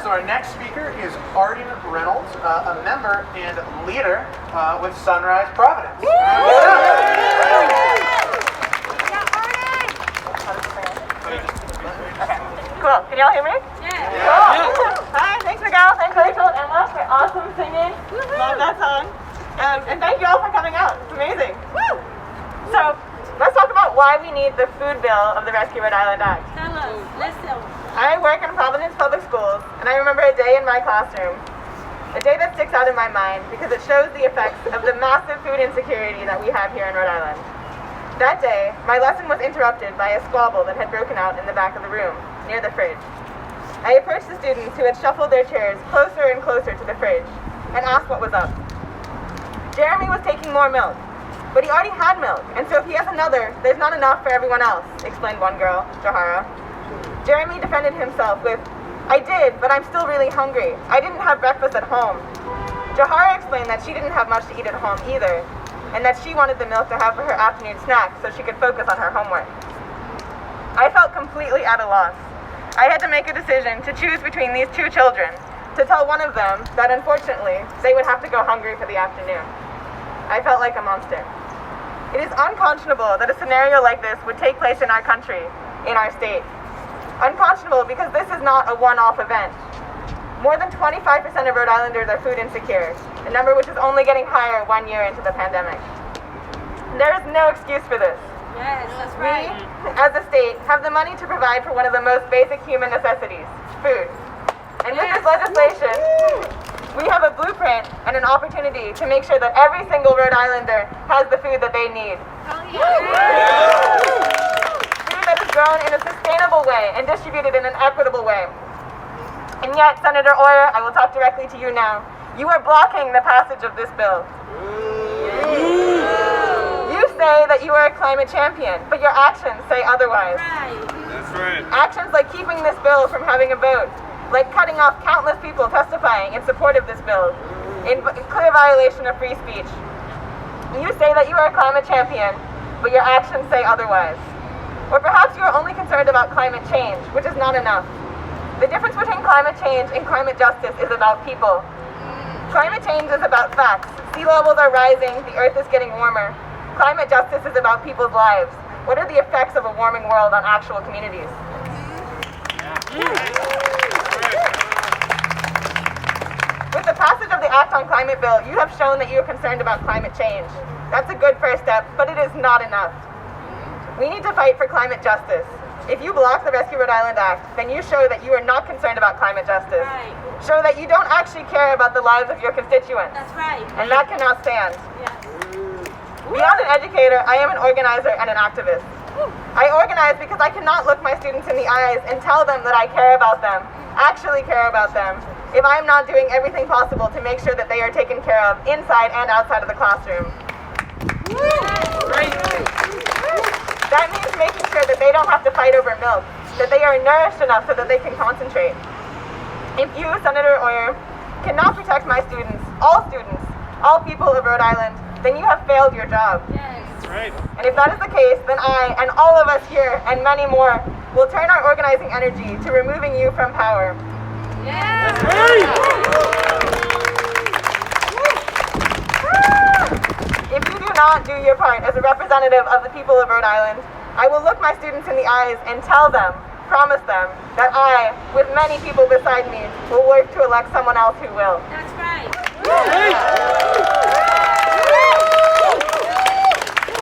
So our next speaker is Arden Reynolds, a member and leader with Sunrise Providence. Cool. Can y'all hear me? Yeah. Cool. Hi, thanks Miguel, thanks Rachel and Emma for awesome singing. Love that song. And thank you all for coming out. It's amazing. Woo! So, let's talk about why we need the food bill of the Rescue Rhode Island Act. Tell us. Let's tell us. I work in Providence Public Schools, and I remember a day in my classroom. A day that sticks out in my mind because it shows the effects of the massive food insecurity that we have here in Rhode Island. That day, my lesson was interrupted by a squabble that had broken out in the back of the room, near the fridge. I approached the students who had shuffled their chairs closer and closer to the fridge, and asked what was up. Jeremy was taking more milk, but he already had milk, and so if he has another, there's not enough for everyone else, explained one girl, Jahara. Jeremy defended himself with, I did, but I'm still really hungry. I didn't have breakfast at home. Jahara explained that she didn't have much to eat at home either, and that she wanted the milk to have for her afternoon snack so she could focus on her homework. I felt completely at a loss. I had to make a decision to choose between these two children, to tell one of them that unfortunately they would have to go hungry for the afternoon. I felt like a monster. It is unconscionable that a scenario like this would take place in our country, in our state. Unconscionable because this is not a one-off event. More than 25% of Rhode Islanders are food insecure, a number which is only getting higher 1 year into the pandemic. There is no excuse for this. Yes, that's right. We, as a state, have the money to provide for one of the most basic human necessities, food. And with this legislation, we have a blueprint and an opportunity to make sure that every single Rhode Islander has the food that they need. Oh, yeah. That is grown in a sustainable way and distributed in an equitable way. And yet, Senator Oyer, I will talk directly to you now. You are blocking the passage of this bill. You say that you are a climate champion, but your actions say otherwise. Right. That's right. Actions like keeping this bill from having a vote, like cutting off countless people testifying in support of this bill, in clear violation of free speech. You say that you are a climate champion, but your actions say otherwise. Or perhaps you are only concerned about climate change, which is not enough. The difference between climate change and climate justice is about people. Climate change is about facts. Sea levels are rising, the earth is getting warmer. Climate justice is about people's lives. What are the effects of a warming world on actual communities? With the passage of the Act on Climate Bill, you have shown that you are concerned about climate change. That's a good first step, but it is not enough. We need to fight for climate justice. If you block the Rescue Rhode Island Act, then you show that you are not concerned about climate justice. Right. Show that you don't actually care about the lives of your constituents. That's right. And that cannot stand. Yeah. Beyond an educator, I am an organizer and an activist. I organize because I cannot look my students in the eyes and tell them that I care about them, actually care about them, if I am not doing everything possible to make sure that they are taken care of inside and outside of the classroom. That means making sure that they don't have to fight over milk, that they are nourished enough so that they can concentrate. If you, Senator Oyer, cannot protect my students, all people of Rhode Island, then you have failed your job. Yes. That's right. And if that is the case, then I, and all of us here, and many more, will turn our organizing energy to removing you from power. Yeah. That's right. If you do not do your part as a representative of the people of Rhode Island, I will look my students in the eyes and tell them, promise them, that I, with many people beside me, will work to elect someone else who will. That's right.